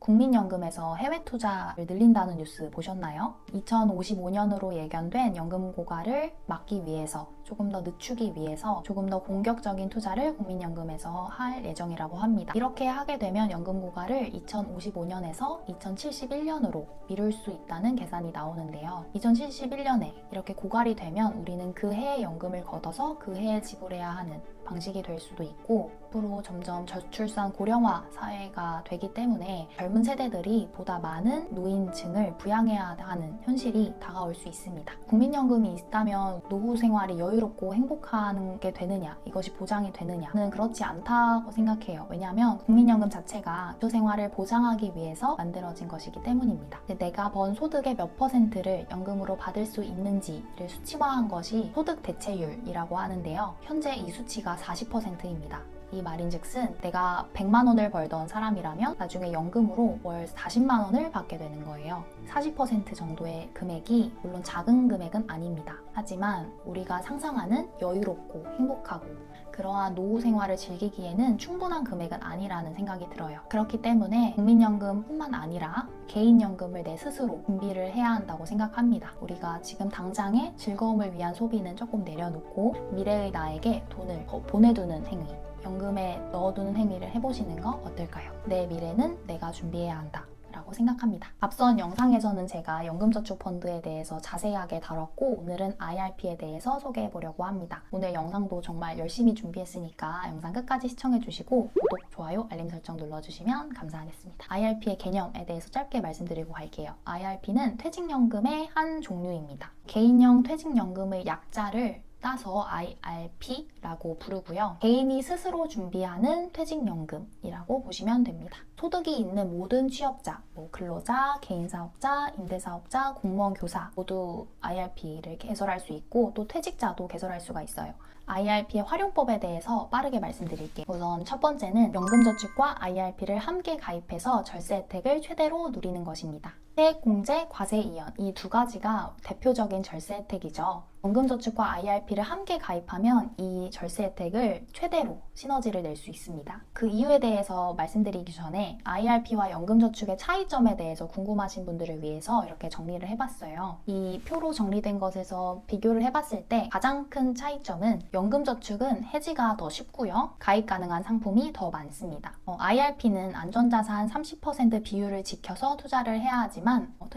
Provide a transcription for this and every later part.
국민연금에서 해외 투자를 늘린다는 뉴스 보셨나요? 2055년으로 예견된 연금 고갈을 막기 위해서, 조금 더 늦추기 위해서 조금 더 공격적인 투자를 국민연금에서 할 예정이라고 합니다. 이렇게 하게 되면 연금 고갈을 2055년에서 2071년으로 미룰 수 있다는 계산이 나오는데요. 2071년에 이렇게 고갈이 되면 우리는 그 해에 연금을 걷어서 그 해에 지불해야 하는 방식이 될 수도 있고, 앞으로 점점 저출산 고령화 사회가 되기 때문에 젊은 세대들이 보다 많은 노인층을 부양해야 하는 현실이 다가올 수 있습니다. 국민연금이 있다면 노후 생활이 여유롭고 행복한 게 되느냐, 이것이 보장이 되느냐는 그렇지 않다고 생각해요. 왜냐하면 국민연금 자체가 노후 생활을 보장하기 위해서 만들어진 것이기 때문입니다. 내가 번 소득의 몇 %를 연금으로 받을 수 있는지를 수치화한 것이 소득 대체율이라고 하는데요. 현재 이 수치가 40%입니다. 이 말인즉슨 내가 100만 원을 벌던 사람이라면 나중에 연금으로 월 40만 원을 받게 되는 거예요. 40% 정도의 금액이 물론 작은 금액은 아닙니다. 하지만 우리가 상상하는 여유롭고 행복하고 그러한 노후 생활을 즐기기에는 충분한 금액은 아니라는 생각이 들어요. 그렇기 때문에 국민연금뿐만 아니라 개인연금을 내 스스로 준비를 해야 한다고 생각합니다. 우리가 지금 당장의 즐거움을 위한 소비는 조금 내려놓고 미래의 나에게 돈을 보내두는 행위, 연금에 넣어두는 행위를 해보시는 거 어떨까요? 내 미래는 내가 준비해야 한다 라고 생각합니다. 앞선 영상에서는 제가 연금저축펀드에 대해서 자세하게 다뤘고, 오늘은 IRP에 대해서 소개해 보려고 합니다. 오늘 영상도 정말 열심히 준비했으니까 영상 끝까지 시청해 주시고 구독, 좋아요, 알림 설정 눌러주시면 감사하겠습니다. IRP의 개념에 대해서 짧게 말씀드리고 갈게요. IRP는 퇴직연금의 한 종류입니다. 개인형 퇴직연금의 약자를 따서 IRP라고 부르고요. 개인이 스스로 준비하는 퇴직연금이라고 보시면 됩니다. 소득이 있는 모든 취업자, 근로자, 개인사업자, 임대사업자, 공무원, 교사 모두 IRP를 개설할 수 있고, 또 퇴직자도 개설할 수가 있어요. IRP의 활용법에 대해서 빠르게 말씀드릴게요. 우선 첫 번째는 연금저축과 IRP를 함께 가입해서 절세 혜택을 최대로 누리는 것입니다. 세액공제, 과세이연, 이 두 가지가 대표적인 절세 혜택이죠. 연금저축과 IRP를 함께 가입하면 이 절세 혜택을 최대로 시너지를 낼 수 있습니다. 그 이유에 대해서 말씀드리기 전에 IRP와 연금저축의 차이점에 대해서 궁금하신 분들을 위해서 이렇게 정리를 해봤어요. 이 표로 정리된 것에서 비교를 해봤을 때 가장 큰 차이점은 연금저축은 해지가 더 쉽고요. 가입 가능한 상품이 더 많습니다. IRP는 안전자산 30% 비율을 지켜서 투자를 해야 하지만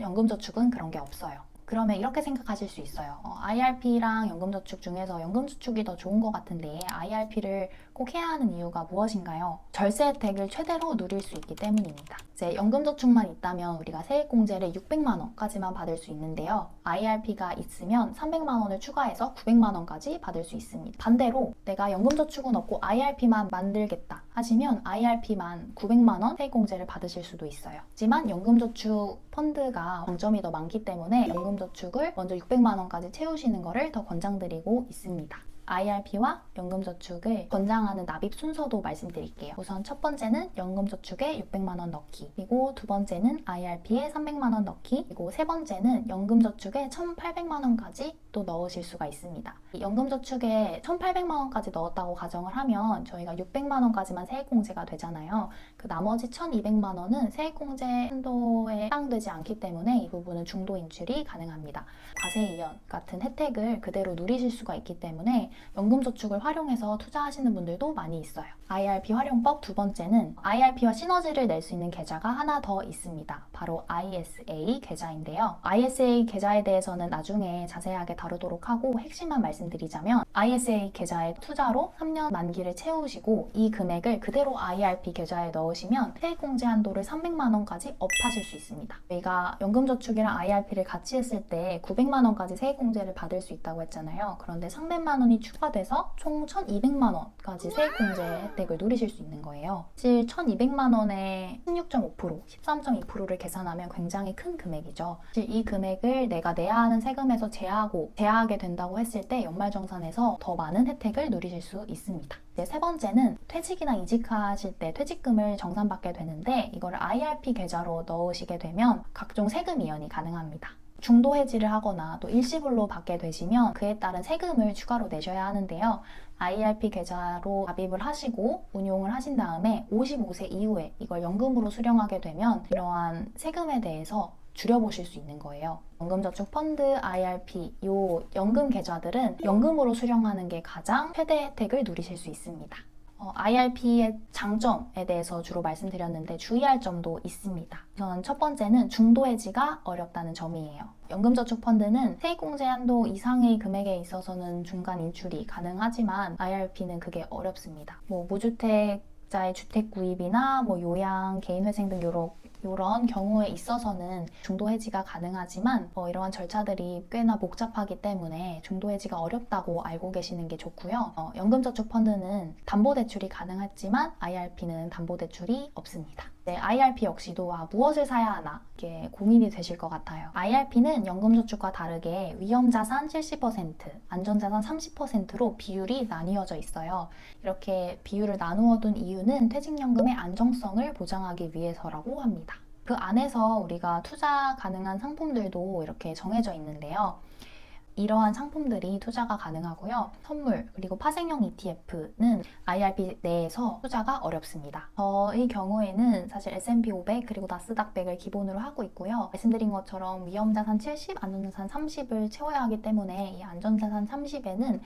연금저축은 그런 게 없어요. 그러면 이렇게 생각하실 수 있어요. IRP랑 연금저축 중에서 연금저축이 더 좋은 것 같은데 IRP를 꼭 해야 하는 이유가 무엇인가요? 절세 혜택을 최대로 누릴 수 있기 때문입니다. 이제 연금저축만 있다면 우리가 세액공제를 600만 원까지만 받을 수 있는데요. IRP가 있으면 300만 원을 추가해서 900만 원까지 받을 수 있습니다. 반대로 내가 연금저축은 없고 IRP만 만들겠다 하시면 IRP만 900만 원 세액공제를 받으실 수도 있어요. 하지만 연금저축 펀드가 장점이 더 많기 때문에 연금저축을 먼저 600만 원까지 채우시는 것을 더 권장드리고 있습니다. IRP와 연금저축을 권장하는 납입 순서도 말씀드릴게요. 우선 첫 번째는 연금저축에 600만 원 넣기, 그리고 두 번째는 IRP에 300만 원 넣기, 그리고 세 번째는 연금저축에 1,800만 원까지 또 넣으실 수가 있습니다. 연금저축에 1,800만 원까지 넣었다고 가정을 하면 저희가 600만 원까지만 세액공제가 되잖아요. 그 나머지 1,200만 원은 세액공제 한도에 해당되지 않기 때문에 이 부분은 중도 인출이 가능합니다. 과세이연 같은 혜택을 그대로 누리실 수가 있기 때문에 연금저축을 활용해서 투자하시는 분들도 많이 있어요. IRP 활용법 두 번째는 IRP와 시너지를 낼 수 있는 계좌가 하나 더 있습니다. 바로 ISA 계좌인데요. ISA 계좌에 대해서는 나중에 자세하게 다루도록 하고 핵심만 말씀드리자면 ISA 계좌의 투자로 3년 만기를 채우시고 이 금액을 그대로 IRP 계좌에 넣으시면 세액공제 한도를 300만 원까지 업하실 수 있습니다. 저희가 연금저축이랑 IRP를 같이 했을 때 900만 원까지 세액공제를 받을 수 있다고 했잖아요. 그런데 300만 원이 추가돼서 총 1,200만 원까지 세액공제 혜택을 누리실 수 있는 거예요. 사실 1,200만 원에 16.5%, 13.2%를 계산하면 굉장히 큰 금액이죠. 사실 이 금액을 내가 내야 하는 세금에서 제하하게 된다고 했을 때 연말정산에서 더 많은 혜택을 누리실 수 있습니다. 이제 세 번째는 퇴직이나 이직하실 때 퇴직금을 정산받게 되는데 이거를 IRP 계좌로 넣으시게 되면 각종 세금 이연이 가능합니다. 중도 해지를 하거나 또 일시불로 받게 되시면 그에 따른 세금을 추가로 내셔야 하는데요. IRP 계좌로 가입을 하시고 운용을 하신 다음에 55세 이후에 이걸 연금으로 수령하게 되면 이러한 세금에 대해서 줄여보실 수 있는 거예요. 연금저축펀드, IRP, 요 연금 계좌들은 연금으로 수령하는 게 가장 최대 혜택을 누리실 수 있습니다. IRP의 장점에 대해서 주로 말씀드렸는데 주의할 점도 있습니다. 우선 첫 번째는 중도 해지가 어렵다는 점이에요. 연금저축펀드는 세입공제 한도 이상의 금액에 있어서는 중간 인출이 가능하지만 IRP는 그게 어렵습니다. 무주택자의 주택 구입이나 요양, 개인회생 등 이런 경우에 있어서는 중도 해지가 가능하지만 이러한 절차들이 꽤나 복잡하기 때문에 중도 해지가 어렵다고 알고 계시는 게 좋고요. 연금저축펀드는 담보대출이 가능하지만 IRP는 담보대출이 없습니다. IRP 역시도 무엇을 사야 하나 이게 고민이 되실 것 같아요. IRP는 연금저축과 다르게 위험자산 70%, 안전자산 30%로 비율이 나뉘어져 있어요. 이렇게 비율을 나누어 둔 이유는 퇴직연금의 안정성을 보장하기 위해서라고 합니다. 그 안에서 우리가 투자 가능한 상품들도 이렇게 정해져 있는데요. 이러한 상품들이 투자가 가능하고요. 선물 그리고 파생형 ETF는 IRP 내에서 투자가 어렵습니다. 저의 경우에는 사실 S&P 500 그리고 나스닥 100을 기본으로 하고 있고요. 말씀드린 것처럼 위험자산 70, 안전자산 30을 채워야 하기 때문에 이 안전자산 30에는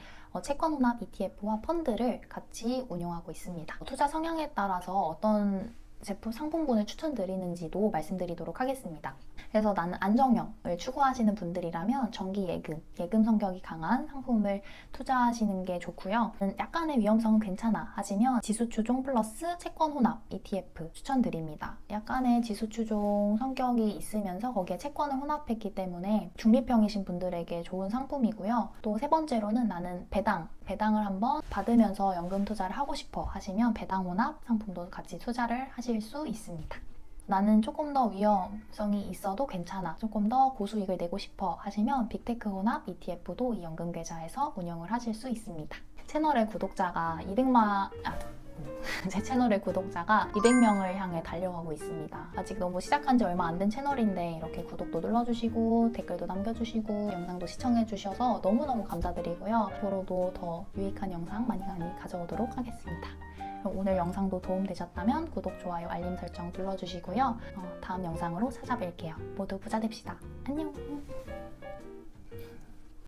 채권 혼합 ETF와 펀드를 같이 운용하고 있습니다. 투자 성향에 따라서 어떤 제품 상품군을 추천드리는지도 말씀드리도록 하겠습니다. 그래서 나는 안정형을 추구하시는 분들이라면 정기 예금 성격이 강한 상품을 투자하시는 게 좋고요. 약간의 위험성은 괜찮아 하시면 지수추종 플러스 채권 혼합 ETF 추천드립니다. 약간의 지수추종 성격이 있으면서 거기에 채권을 혼합했기 때문에 중립형이신 분들에게 좋은 상품이고요. 또 세 번째로는 나는 배당을 한번 받으면서 연금 투자를 하고 싶어 하시면 배당 혼합 상품도 같이 투자를 하실 수 있습니다. 나는 조금 더 위험성이 있어도 괜찮아, 조금 더 고수익을 내고 싶어 하시면 빅테크 혼합 ETF도 이 연금 계좌에서 운영을 하실 수 있습니다. 채널의 구독자가 제 채널의 구독자가 200명을 향해 달려가고 있습니다. 아직 너무 시작한 지 얼마 안 된 채널인데 이렇게 구독도 눌러주시고 댓글도 남겨주시고 영상도 시청해주셔서 너무너무 감사드리고요. 앞으로도 더 유익한 영상 많이 가져오도록 하겠습니다. 그럼 오늘 영상도 도움되셨다면 구독, 좋아요, 알림 설정 눌러주시고요. 다음 영상으로 찾아뵐게요. 모두 부자 됩시다. 안녕!